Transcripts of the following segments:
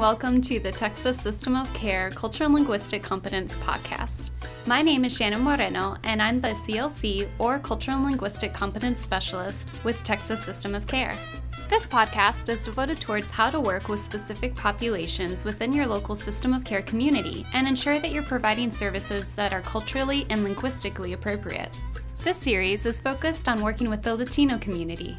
welcome to the Texas System of Care Cultural and Linguistic Competence Podcast. My name is Shannon Moreno, and I'm the CLC, or Cultural and Linguistic Competence Specialist, with Texas System of Care. This podcast is devoted towards how to work with specific populations within your local system of care community and ensure that you're providing services that are culturally and linguistically appropriate. This series is focused on working with the Latino community.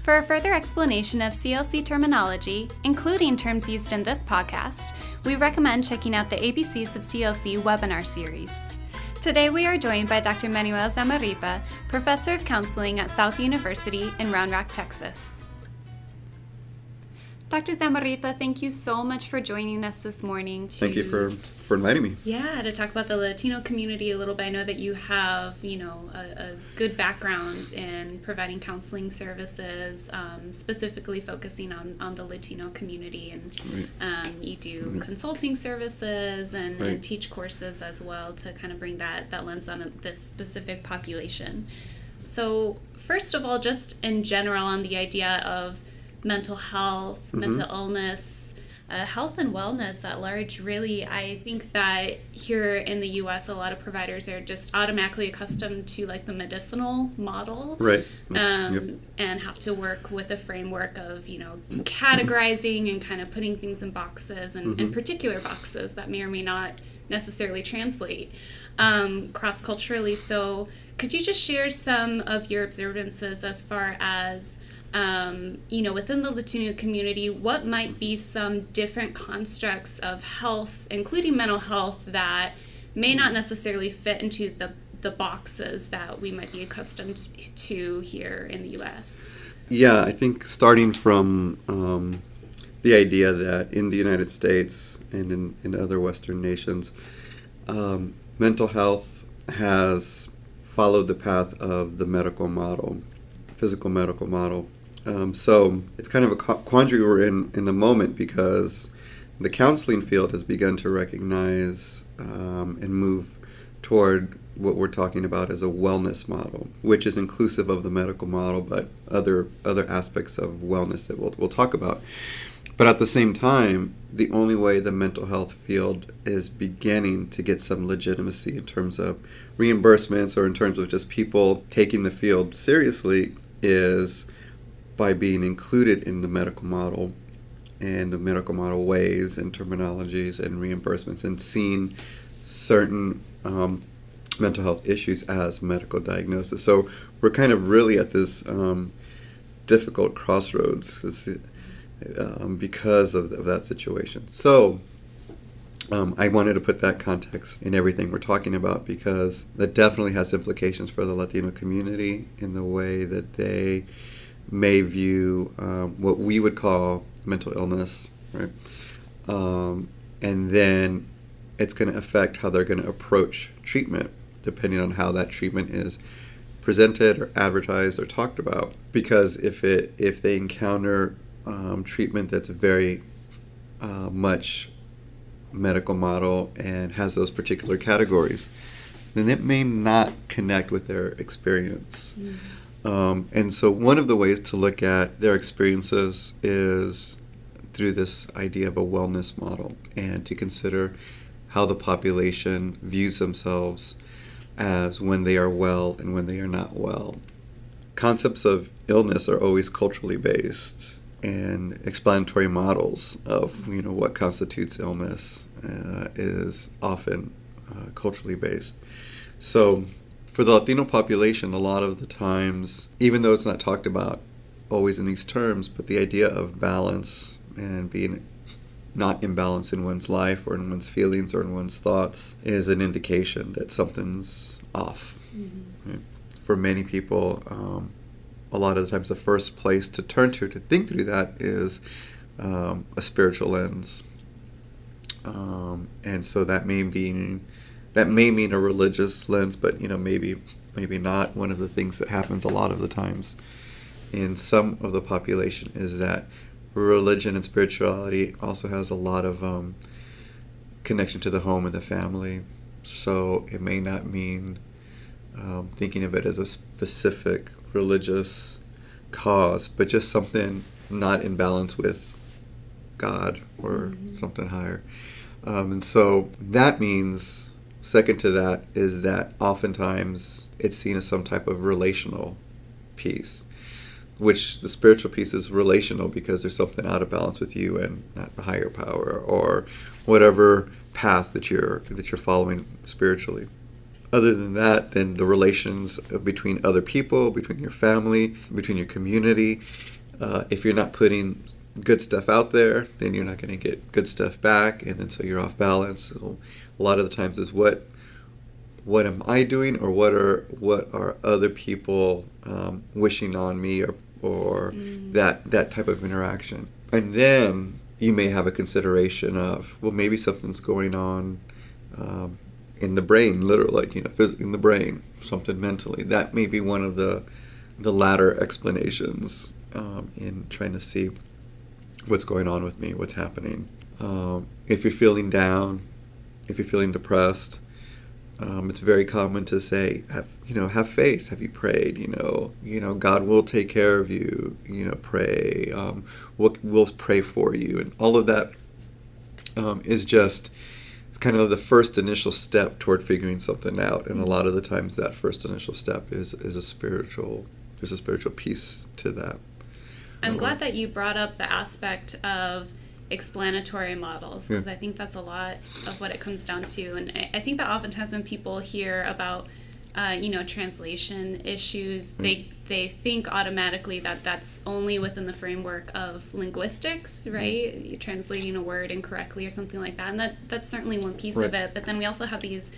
For a further explanation of CLC terminology, including terms used in this podcast, we recommend checking out the ABCs of CLC webinar series. Today we are joined by Dr. Manuel Zamarripa, Professor of Counseling at South University in Round Rock, Texas. Dr. Zamarripa, thank you so much for joining us this morning. Thank you for inviting me. Yeah, to talk about the Latino community a little bit. I know that you have, a good background in providing counseling services, specifically focusing on the Latino community. And you do consulting services and teach courses as well to kind of bring that lens on this specific population. So first of all, just in general on the idea of mental health, mental illness, health and wellness at large, really, I think that here in the U.S., a lot of providers are just automatically accustomed to like the medicinal model. Right. And have to work with a framework of, categorizing and kind of putting things in boxes and particular boxes that may or may not necessarily translate cross-culturally. So could you just share some of your observances as far as within the Latino community, what might be some different constructs of health, including mental health, that may not necessarily fit into the boxes that we might be accustomed to here in the U.S.? Yeah, I think starting from the idea that in the United States and in other Western nations, mental health has followed the path of the medical model, physical medical model. So it's kind of a quandary we're in the moment, because the counseling field has begun to recognize and move toward what we're talking about as a wellness model, which is inclusive of the medical model, but other aspects of wellness that we'll talk about. But at the same time, the only way the mental health field is beginning to get some legitimacy in terms of reimbursements or in terms of just people taking the field seriously is by being included in the medical model and the medical model ways and terminologies and reimbursements, and seeing certain mental health issues as medical diagnosis. So we're kind of really at this difficult crossroads because of that situation. So I wanted to put that context in everything we're talking about, because that definitely has implications for the Latino community in the way that they may view what we would call mental illness, right? And then it's going to affect how they're going to approach treatment, depending on how that treatment is presented or advertised or talked about. Because if they encounter treatment that's very much medical model and has those particular categories, then it may not connect with their experience. And so one of the ways to look at their experiences is through this idea of a wellness model, and to consider how the population views themselves as when they are well and when they are not well. Concepts of illness are always culturally based, and explanatory models of what constitutes illness is often culturally based. So for the Latino population, a lot of the times, even though it's not talked about always in these terms, but the idea of balance and being not imbalanced in one's life or in one's feelings or in one's thoughts is an indication that something's off. Right? For many people, a lot of the times the first place to turn to think through that is a spiritual lens. And so that may mean a religious lens, but maybe not. One of the things that happens a lot of the times in some of the population is that religion and spirituality also has a lot of connection to the home and the family. So it may not mean thinking of it as a specific religious cause, but just something not in balance with God or something higher. And so that means, second to that, is that oftentimes it's seen as some type of relational piece, which the spiritual piece is relational because there's something out of balance with you and not the higher power or whatever path that you're following spiritually. Other than that, then the relations between other people, between your family, between your community, if you're not putting good stuff out there, then you're not going to get good stuff back, and then so you're off balance. So a lot of the times is what am I doing, or what are other people wishing on me, or that type of interaction. And then you may have a consideration of, well, maybe something's going on in the brain, literally, like, in the brain, something mentally. That may be one of the latter explanations in trying to see what's going on with me, what's happening. If you're feeling down, if you're feeling depressed, it's very common to say, have faith. Have you prayed? God will take care of you. Pray. We'll pray for you, and all of that is just kind of the first initial step toward figuring something out. And a lot of the times, that first initial step is a spiritual. There's a spiritual piece to that. I'm glad that you brought up the aspect of explanatory models, because I think that's a lot of what it comes down to. And I think that oftentimes when people hear about translation issues, they think automatically that that's only within the framework of linguistics, right? You're translating a word incorrectly or something like that, and that's certainly one piece of it. But then we also have these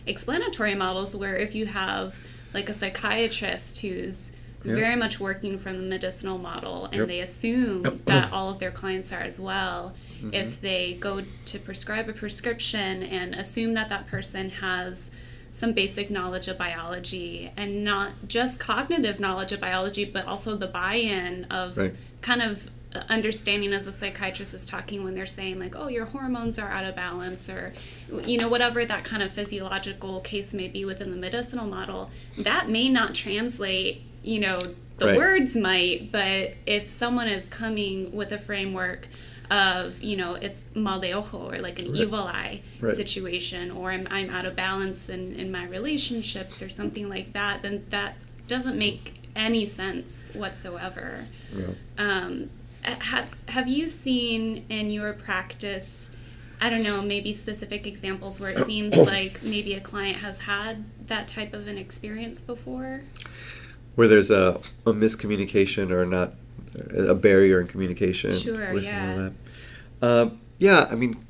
explanatory models where if you have like a psychiatrist who's very much working from the medicinal model, and they assume that all of their clients are as well. If they go to prescribe a prescription and assume that person has some basic knowledge of biology, and not just cognitive knowledge of biology, but also the buy-in of kind of understanding, as a psychiatrist is talking when they're saying like, oh, your hormones are out of balance, or whatever that kind of physiological case may be within the medicinal model, that may not translate. The words might, but if someone is coming with a framework of, it's mal de ojo, or like an evil eye situation, or I'm out of balance in my relationships or something like that, then that doesn't make any sense whatsoever. Have you seen in your practice, I don't know, maybe specific examples where it seems like maybe a client has had that type of an experience before? Where there's a miscommunication or not a barrier in communication. Sure, yeah. All that.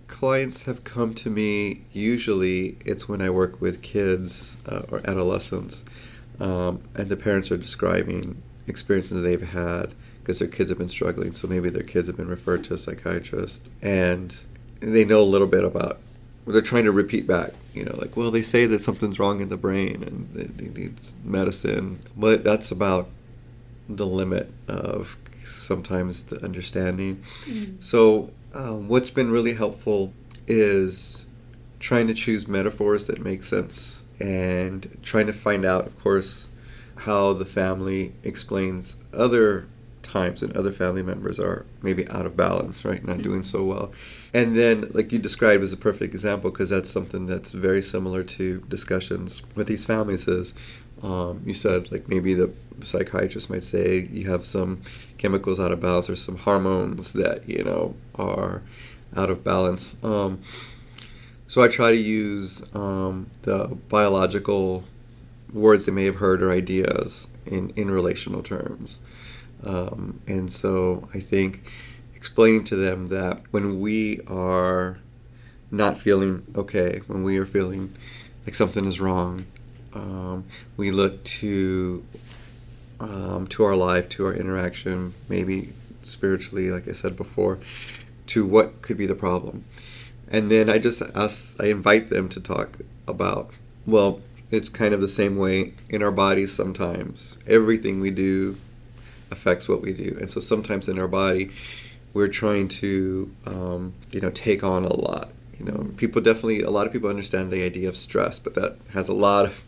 Clients have come to me, usually it's when I work with kids or adolescents, and the parents are describing experiences they've had because their kids have been struggling, so maybe their kids have been referred to a psychiatrist, and they know a little bit about, they're trying to repeat back, they say that something's wrong in the brain and they need medicine, but that's about the limit of sometimes the understanding. So what's been really helpful is trying to choose metaphors that make sense, and trying to find out, of course, how the family explains other times and other family members are maybe out of balance, right? Not doing so well. And then, like you described, is a perfect example, because that's something that's very similar to discussions with these families is, you said, like, maybe the psychiatrist might say you have some chemicals out of balance or some hormones that, are out of balance. So I try to use the biological words they may have heard or ideas in relational terms. And so I think explaining to them that when we are not feeling okay, when we are feeling like something is wrong, we look to our life, to our interaction, maybe spiritually, like I said before, to what could be the problem. And then I invite them to talk about, well, it's kind of the same way in our bodies sometimes. Everything we do affects what we do. And so sometimes in our body, we're trying to, take on a lot. A lot of people understand the idea of stress, but that has a lot of,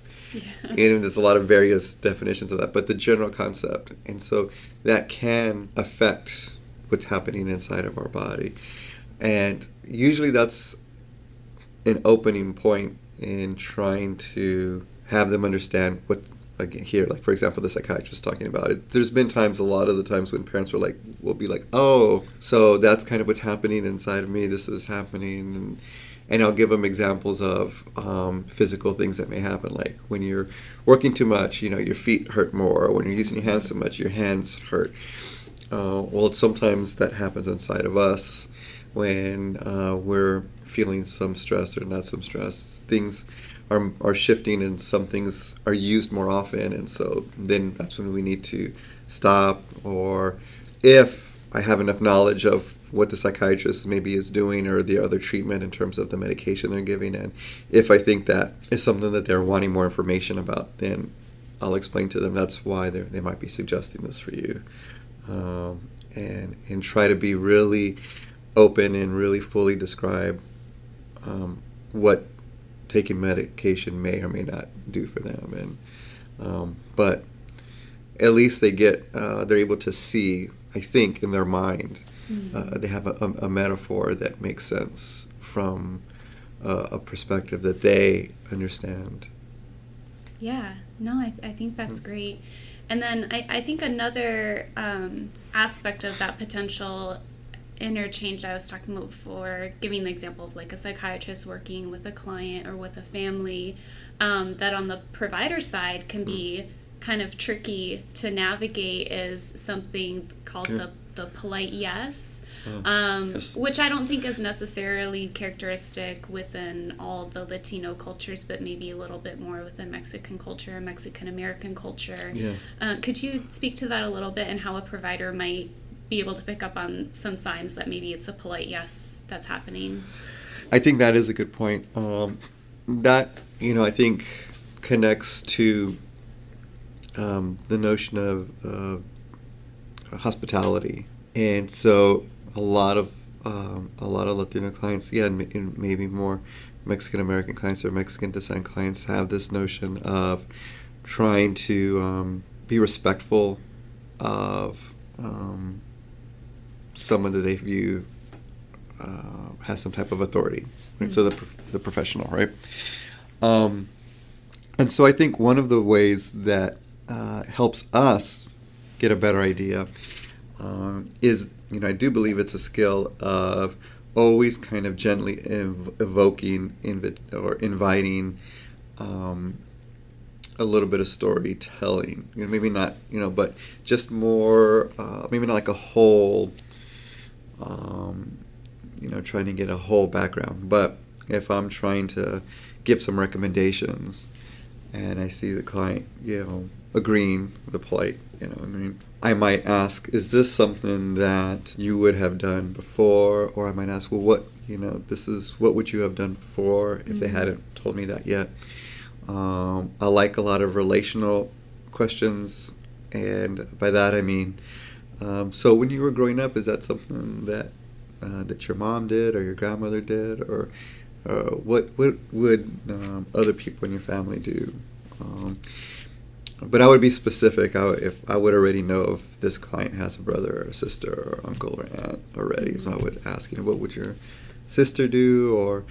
there's a lot of various definitions of that, but the general concept. And so that can affect what's happening inside of our body. And usually that's an opening point in trying to have them understand what, like here, like for example, the psychiatrist talking about it. There's been times, a lot of the times when parents will be like, oh, so that's kind of what's happening inside of me. This is happening. And I'll give them examples of physical things that may happen, like when you're working too much, your feet hurt more. Or when you're using your hands so much, your hands hurt. Well, sometimes that happens inside of us when we're feeling some stress or not some stress. Things are shifting and some things are used more often, and so then that's when we need to stop. Or if I have enough knowledge of what the psychiatrist maybe is doing or the other treatment in terms of the medication they're giving, and if I think that is something that they're wanting more information about, then I'll explain to them that's why they might be suggesting this for you, and try to be really open and really fully describe what taking medication may or may not do for them. And but at least they're able to see, I think, in their mind, they have a metaphor that makes sense from a perspective that they understand. Yeah, no, I think that's great. And then I think another aspect of that potential interchange I was talking about before, giving the example of like a psychiatrist working with a client or with a family, that on the provider side can be kind of tricky to navigate, is something called the polite yes, yes, which I don't think is necessarily characteristic within all the Latino cultures, but maybe a little bit more within Mexican culture and Mexican American culture. Yeah. Could you speak to that a little bit and how a provider might be able to pick up on some signs that maybe it's a polite yes that's happening? I think that is a good point. That, I think connects to the notion of hospitality. And so a lot of Latino clients, and maybe more Mexican American clients or Mexican descent clients, have this notion of trying to be respectful of someone that they view has some type of authority, right? So the professional, right? And so I think one of the ways that helps us get a better idea is, I do believe it's a skill of always kind of gently inviting a little bit of storytelling. Maybe not, but just more, maybe not like a whole, trying to get a whole background. But if I'm trying to give some recommendations and I see the client, agreeing with the polite, I might ask, is this something that you would have done before? Or I might ask, well, what would you have done before if they hadn't told me that yet? I like a lot of relational questions, and by that I mean, so when you were growing up, is that something that your mom did or your grandmother did, or what would other people in your family do? But I would be specific. If I would already know if this client has a brother or a sister or uncle or aunt already, so I would ask, what would your sister do, or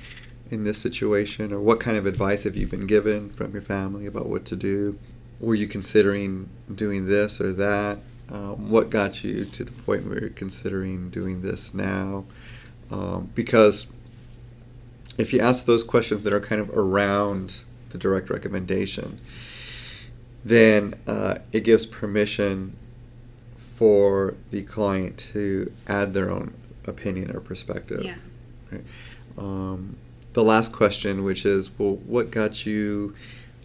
in this situation, or what kind of advice have you been given from your family about what to do? Were you considering doing this or that? What got you to the point where you're considering doing this now? Because if you ask those questions that are kind of around the direct recommendation, then it gives permission for the client to add their own opinion or perspective. Yeah. Right? The last question, which is, well, what got you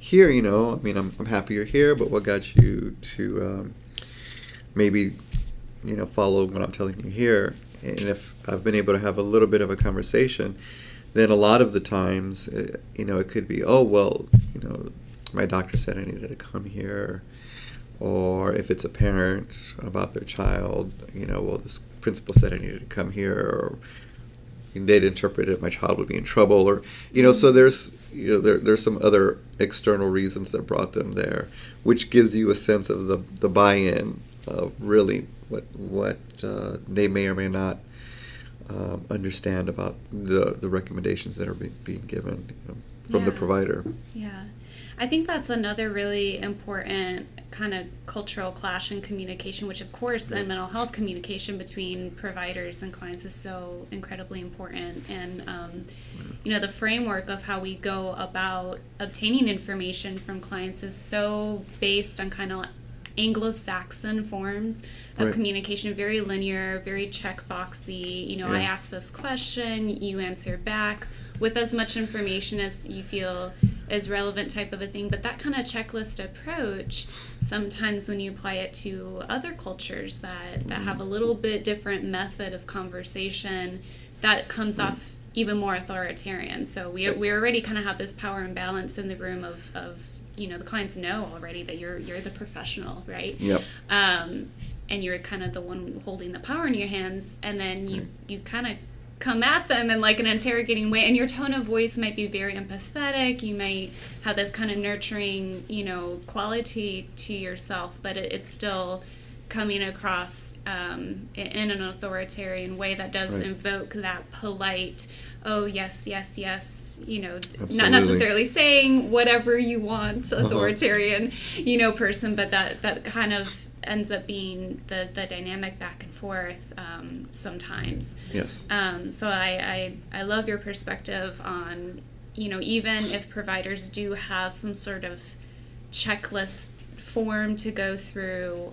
here? I'm happy you're here, but what got you to maybe, follow what I'm telling you here? And if I've been able to have a little bit of a conversation, then a lot of the times, it could be, oh, well, my doctor said I needed to come here. Or if it's a parent about their child, well, this principal said I needed to come here, or they'd interpreted my child would be in trouble, or so there's there's some other external reasons that brought them there, which gives you a sense of the buy-in of really what they may or may not understand about the recommendations that are being given from the provider. Yeah. I think that's another really important kind of cultural clash in communication, which of course in mental health communication between providers and clients is so incredibly important. And, the framework of how we go about obtaining information from clients is so based on kind of Anglo-Saxon forms of communication, very linear, very checkboxy. I ask this question, you answer back with as much information as you feel is relevant, type of a thing. But that kind of checklist approach, sometimes when you apply it to other cultures that have a little bit different method of conversation, that comes off even more authoritarian. So we already kind of have this power imbalance in the room of the clients know already that you're the professional, right? Yep. And you're kind of the one holding the power in your hands, and then you kind of come at them in like an interrogating way, and your tone of voice might be very empathetic. You might have this kind of nurturing, quality to yourself, but it's still coming across in an authoritarian way that does invoke that polite, oh, yes, not necessarily saying whatever you want, authoritarian, person, but that kind of ends up being the dynamic back and forth sometimes. Yes. So I love your perspective on, even if providers do have some sort of checklist form to go through,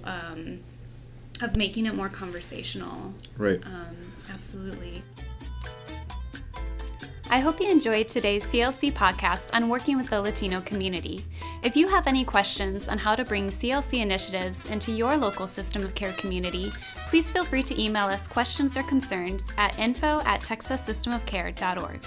of making it more conversational. Right. Absolutely. I hope you enjoyed today's CLC podcast on working with the Latino community. If you have any questions on how to bring CLC initiatives into your local system of care community, please feel free to email us questions or concerns at info@texassystemofcare.org.